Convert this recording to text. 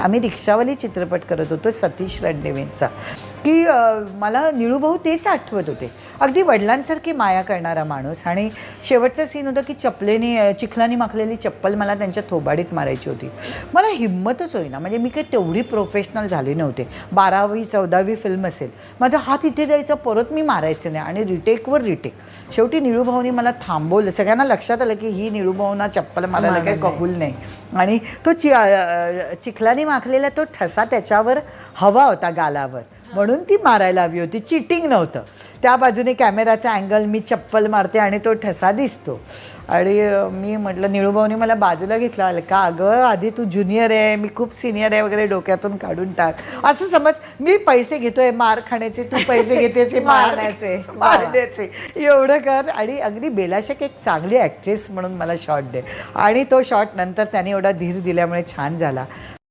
आम्ही रिक्षावाली चित्रपट करत होतो सतीश रणदिवेंचा, की मला निळूभाऊ तेच आठवत होते, अगदी वडिलांसारखी माया करणारा माणूस. आणि शेवटचं सीन होतं की चिखलानी माखलेली चप्पल मला त्यांच्या थोबाडीत मारायची होती. मला हिंमतच होईना, म्हणजे मी काही तेवढी प्रोफेशनल झाले नव्हते. 12वी-14वी फिल्म असेल, माझा हात इथे जायचा, परत मी मारायचं नाही, आणि रिटेकवर रिटेक. शेवटी निळूभाऊनी मला थांबवलं. सगळ्यांना लक्षात आलं की ही निळूभाऊंना चप्पल मारायला काही कबूल नाही. आणि तो चिखलानी माखलेला तो ठसा त्याच्यावर हवा होता गालावर, म्हणून ती मारायला हवी होती, चिटिंग नव्हतं. त्या बाजूने कॅमेराचा अँगल, मी चप्पल मारते आणि तो ठसा दिसतो. आणि मी म्हटलं, निळूभाऊनी मला बाजूला घेतलं, का अगं आधी तू ज्युनियर आहे, मी खूप सिनियर आहे वगैरे, डोक्यातून काढून टाक. असं समज, मी पैसे घेतोय मार खाण्याचे, तू पैसे घेतेस मारण्याचे, एवढं कर. आणि अगदी बेलाशक एक चांगली ॲक्ट्रेस म्हणून मला शॉट दे. आणि तो शॉट नंतर त्याने एवढा धीर दिल्यामुळे छान झाला.